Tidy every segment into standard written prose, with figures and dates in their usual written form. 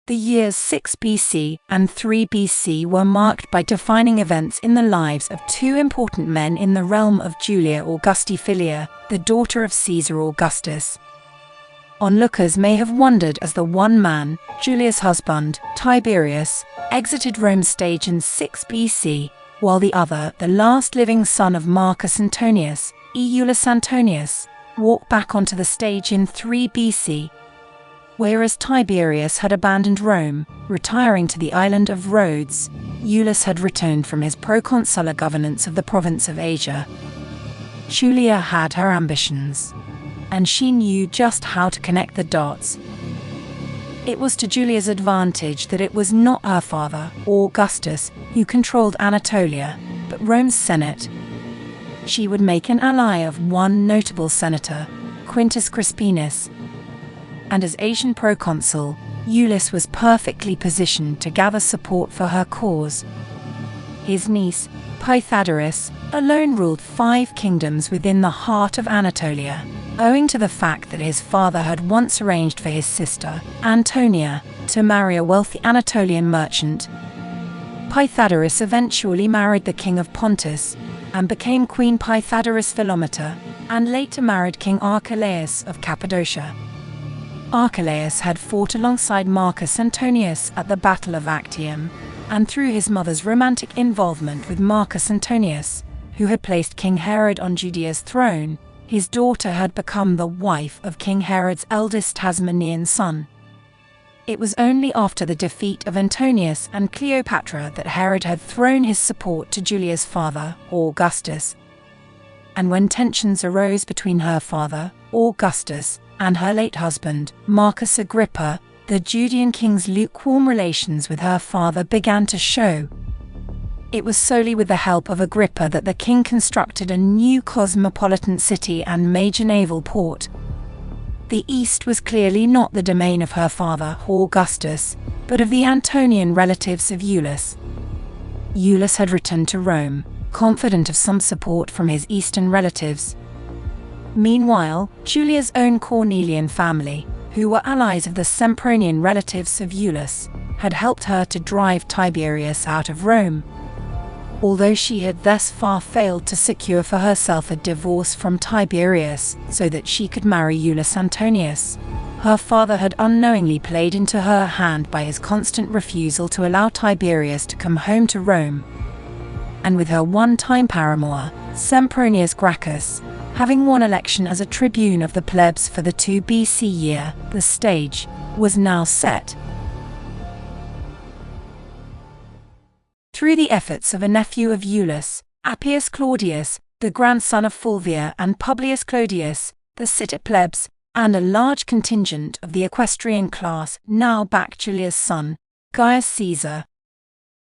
The years 6 BC and 3 BC were marked by defining events in the lives of two important men in the realm of Julia Augusta Filia, the daughter of Caesar Augustus. Onlookers may have wondered as the one man, Julia's husband, Tiberius, exited Rome's stage in 6 BC, while the other, the last living son of Marcus Antonius, Iulus Antonius, walked back onto the stage in 3 BC. Whereas Tiberius had abandoned Rome, retiring to the island of Rhodes, Iulus had returned from his proconsular governance of the province of Asia. Julia had her ambitions, and she knew just how to connect the dots. It was to Julia's advantage that it was not her father, Augustus, who controlled Anatolia, but Rome's Senate. She would make an ally of one notable senator, Quintus Crispinus, and as Asian proconsul, Iulus was perfectly positioned to gather support for her cause. His niece, Pythagoras, alone ruled 5 kingdoms within the heart of Anatolia, owing to the fact that his father had once arranged for his sister, Antonia, to marry a wealthy Anatolian merchant. Pythagoras eventually married the king of Pontus, and became Queen Pythagoras Philometa, and later married King Archelaus of Cappadocia. Archelaus had fought alongside Marcus Antonius at the Battle of Actium, and through his mother's romantic involvement with Marcus Antonius, who had placed King Herod on Judea's throne, his daughter had become the wife of King Herod's eldest Tasmanian son. It was only after the defeat of Antonius and Cleopatra that Herod had thrown his support to Julia's father, Augustus. And when tensions arose between her father, Augustus, and her late husband, Marcus Agrippa, the Judean king's lukewarm relations with her father began to show. It was solely with the help of Agrippa that the king constructed a new cosmopolitan city and major naval port. The East was clearly not the domain of her father, Augustus, but of the Antonian relatives of Iulus. Iulus had returned to Rome, confident of some support from his Eastern relatives. Meanwhile, Julia's own Cornelian family, who were allies of the Sempronian relatives of Iulus, had helped her to drive Tiberius out of Rome. Although she had thus far failed to secure for herself a divorce from Tiberius so that she could marry Iulus Antonius, her father had unknowingly played into her hand by his constant refusal to allow Tiberius to come home to Rome. And with her one-time paramour, Sempronius Gracchus, having won election as a tribune of the plebs for the 2 BC year, the stage was now set. Through the efforts of a nephew of Iulus, Appius Claudius, the grandson of Fulvia, and Publius Clodius, the city plebs, and a large contingent of the equestrian class now backed Julia's son, Gaius Caesar.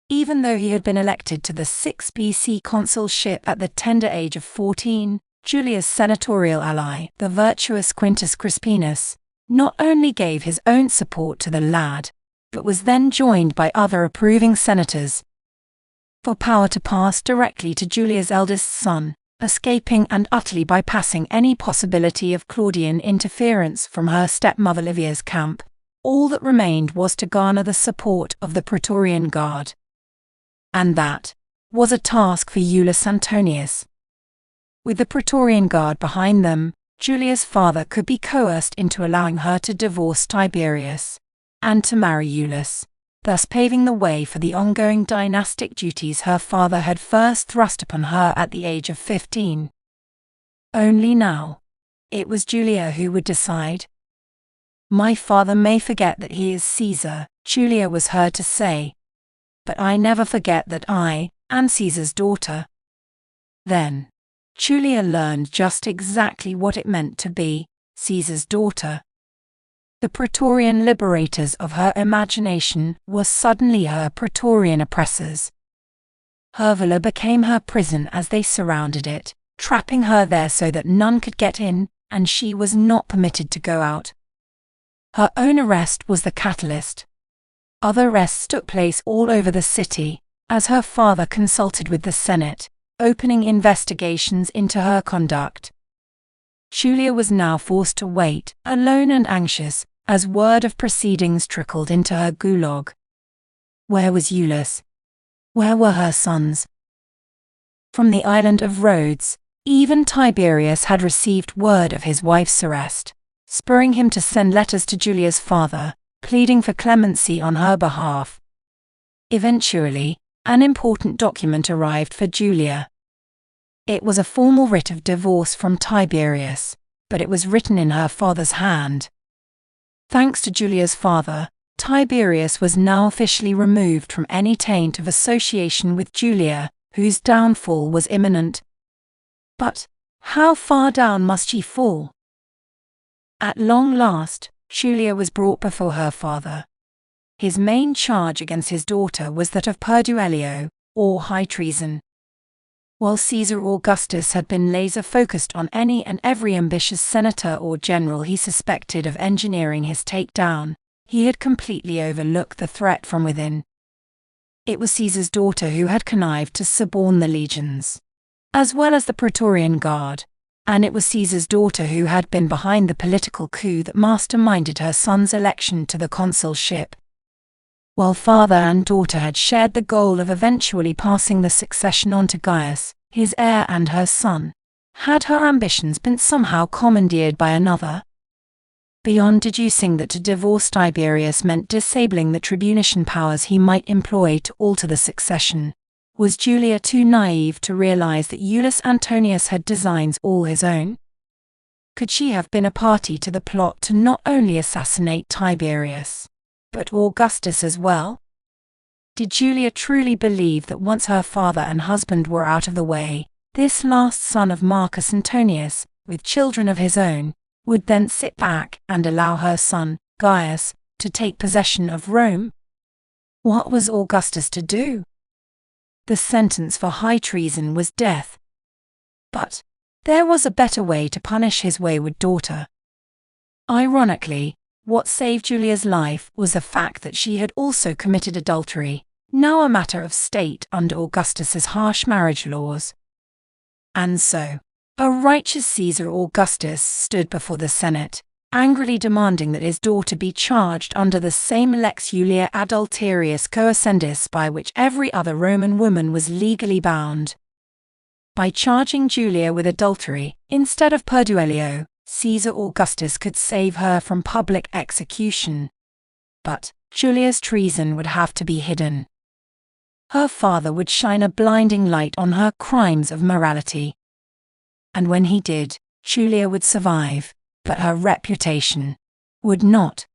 Even though he had been elected to the 6 BC consulship at the tender age of 14, Julia's senatorial ally, the virtuous Quintus Crispinus, not only gave his own support to the lad, but was then joined by other approving senators for power to pass directly to Julia's eldest son, escaping and utterly bypassing any possibility of Claudian interference from her stepmother Livia's camp. All that remained was to garner the support of the Praetorian Guard. And that was a task for Iulus Antonius. With the Praetorian Guard behind them, Julia's father could be coerced into allowing her to divorce Tiberius and to marry Iulus, thus paving the way for the ongoing dynastic duties her father had first thrust upon her at the age of 15. Only now, it was Julia who would decide. "My father may forget that he is Caesar," Julia was heard to say, "but I never forget that I am Caesar's daughter." Then, Julia learned just exactly what it meant to be Caesar's daughter. The Praetorian liberators of her imagination were suddenly her Praetorian oppressors. Her villa became her prison as they surrounded it, trapping her there so that none could get in, and she was not permitted to go out. Her own arrest was the catalyst. Other arrests took place all over the city, as her father consulted with the Senate, opening investigations into her conduct. Julia was now forced to wait, alone and anxious, as word of proceedings trickled into her gulag. Where was Iulus? Where were her sons? From the island of Rhodes, even Tiberius had received word of his wife's arrest, spurring him to send letters to Julia's father, pleading for clemency on her behalf. Eventually, an important document arrived for Julia. It was a formal writ of divorce from Tiberius, but it was written in her father's hand. Thanks to Julia's father, Tiberius was now officially removed from any taint of association with Julia, whose downfall was imminent. But how far down must she fall? At long last, Julia was brought before her father. His main charge against his daughter was that of perduellio, or high treason. While Caesar Augustus had been laser-focused on any and every ambitious senator or general he suspected of engineering his takedown, he had completely overlooked the threat from within. It was Caesar's daughter who had connived to suborn the legions, as well as the Praetorian Guard, and it was Caesar's daughter who had been behind the political coup that masterminded her son's election to the consulship. While father and daughter had shared the goal of eventually passing the succession on to Gaius, his heir and her son, had her ambitions been somehow commandeered by another? Beyond deducing that to divorce Tiberius meant disabling the tribunician powers he might employ to alter the succession, was Julia too naive to realize that Iulus Antonius had designs all his own? Could she have been a party to the plot to not only assassinate Tiberius, but Augustus as well? Did Julia truly believe that once her father and husband were out of the way, this last son of Marcus Antonius, with children of his own, would then sit back and allow her son, Gaius, to take possession of Rome? What was Augustus to do? The sentence for high treason was death. But there was a better way to punish his wayward daughter. Ironically, what saved Julia's life was the fact that she had also committed adultery, now a matter of state under Augustus's harsh marriage laws. And so, a righteous Caesar Augustus stood before the Senate, angrily demanding that his daughter be charged under the same lex Julia adulterius coascendis by which every other Roman woman was legally bound. By charging Julia with adultery, instead of perduellio, Caesar Augustus could save her from public execution. But Julia's treason would have to be hidden. Her father would shine a blinding light on her crimes of morality. And when he did, Julia would survive, but her reputation would not.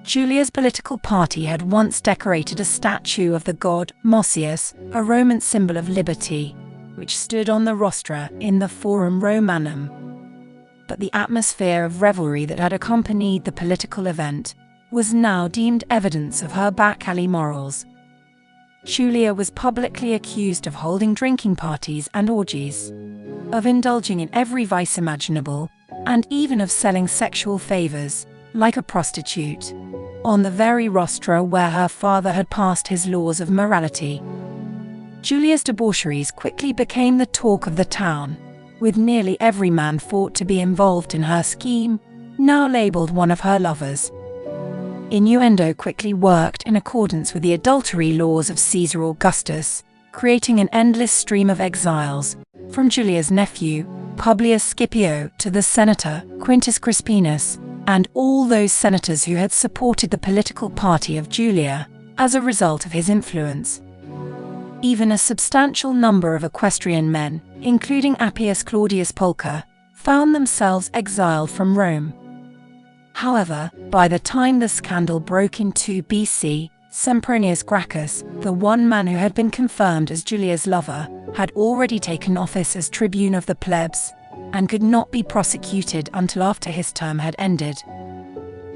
Julia's political party had once decorated a statue of the god Mossius, a Roman symbol of liberty, which stood on the rostra in the Forum Romanum. But the atmosphere of revelry that had accompanied the political event was now deemed evidence of her back-alley morals. Julia was publicly accused of holding drinking parties and orgies, of indulging in every vice imaginable, and even of selling sexual favors, like a prostitute, on the very rostra where her father had passed his laws of morality. Julia's debaucheries quickly became the talk of the town, with nearly every man thought to be involved in her scheme, now labeled one of her lovers. Innuendo quickly worked in accordance with the adultery laws of Caesar Augustus, creating an endless stream of exiles, from Julia's nephew, Publius Scipio, to the senator, Quintus Crispinus, and all those senators who had supported the political party of Julia, as a result of his influence. Even a substantial number of equestrian men, including Appius Claudius Pulcher, found themselves exiled from Rome. However, by the time the scandal broke in 2 BC, Sempronius Gracchus, the one man who had been confirmed as Julia's lover, had already taken office as tribune of the plebs, and could not be prosecuted until after his term had ended.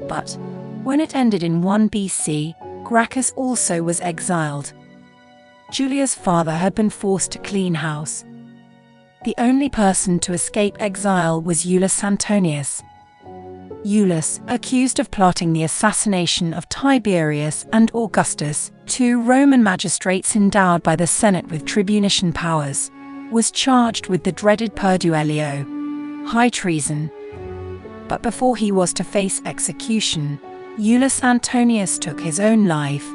But when it ended in 1 BC, Gracchus also was exiled. Julia's father had been forced to clean house. The only person to escape exile was Iulus Antonius. Iulus, accused of plotting the assassination of Tiberius and Augustus, 2 Roman magistrates endowed by the Senate with tribunician powers, was charged with the dreaded perduellio, high treason. But before he was to face execution, Iullus Antonius took his own life.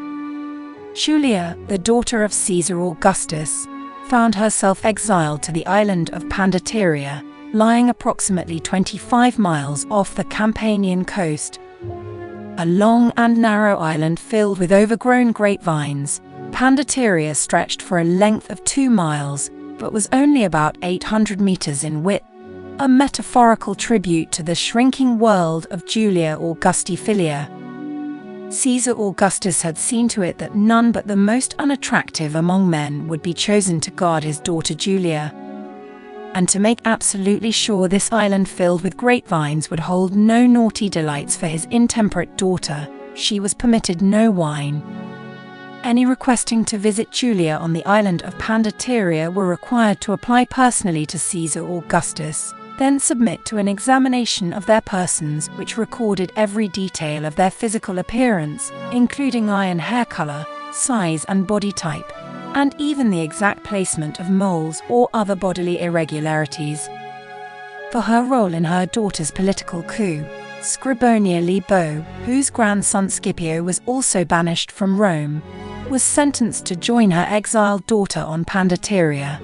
Julia, the daughter of Caesar Augustus, found herself exiled to the island of Pandateria, lying approximately 25 miles off the Campanian coast. A long and narrow island filled with overgrown grapevines, Pandateria stretched for a length of 2 miles, but was only about 800 meters in width, a metaphorical tribute to the shrinking world of Julia Augusti Filia. Caesar Augustus had seen to it that none but the most unattractive among men would be chosen to guard his daughter Julia. And to make absolutely sure this island filled with grapevines would hold no naughty delights for his intemperate daughter, she was permitted no wine. Any requesting to visit Julia on the island of Pandateria were required to apply personally to Caesar Augustus, then submit to an examination of their persons which recorded every detail of their physical appearance, including eye and hair color, size and body type, and even the exact placement of moles or other bodily irregularities. For her role in her daughter's political coup, Scribonia Libo, whose grandson Scipio was also banished from Rome, was sentenced to join her exiled daughter on Pandateria.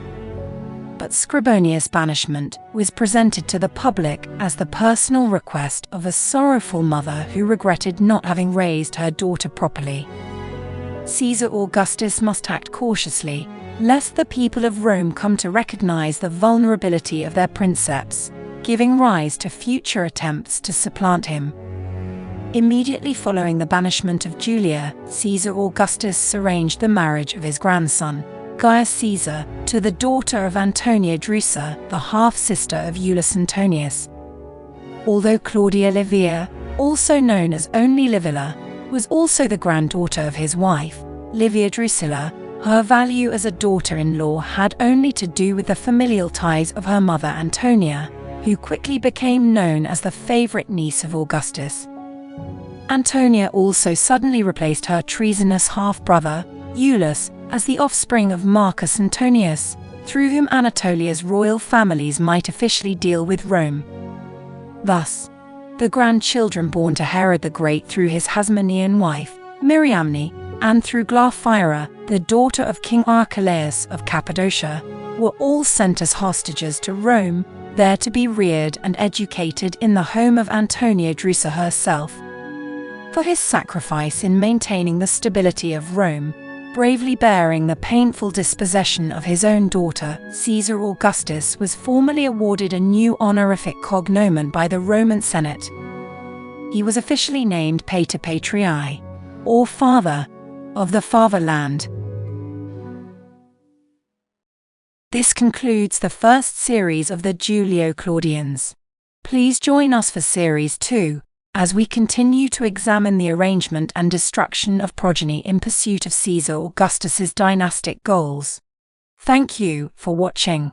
But Scribonia's banishment was presented to the public as the personal request of a sorrowful mother who regretted not having raised her daughter properly. Caesar Augustus must act cautiously, lest the people of Rome come to recognize the vulnerability of their princeps, giving rise to future attempts to supplant him. Immediately following the banishment of Julia, Caesar Augustus arranged the marriage of his grandson, Gaius Caesar, to the daughter of Antonia Drusa, the half-sister of Iullus Antonius. Although Claudia Livia, also known as only Livilla, was also the granddaughter of his wife, Livia Drusilla, her value as a daughter-in-law had only to do with the familial ties of her mother Antonia, who quickly became known as the favorite niece of Augustus. Antonia also suddenly replaced her treasonous half-brother, Iullus, as the offspring of Marcus Antonius, through whom Anatolia's royal families might officially deal with Rome. Thus, the grandchildren born to Herod the Great through his Hasmonean wife, Miriamne, and through Glaphyra, the daughter of King Archelaus of Cappadocia, were all sent as hostages to Rome, there to be reared and educated in the home of Antonia Drusa herself. For his sacrifice in maintaining the stability of Rome, bravely bearing the painful dispossession of his own daughter, Caesar Augustus was formally awarded a new honorific cognomen by the Roman Senate. He was officially named Pater Patriae, or Father, of the Fatherland. This concludes the first series of the Julio-Claudians. Please join us for Series 2, as we continue to examine the arrangement and destruction of progeny in pursuit of Caesar Augustus's dynastic goals. Thank you for watching.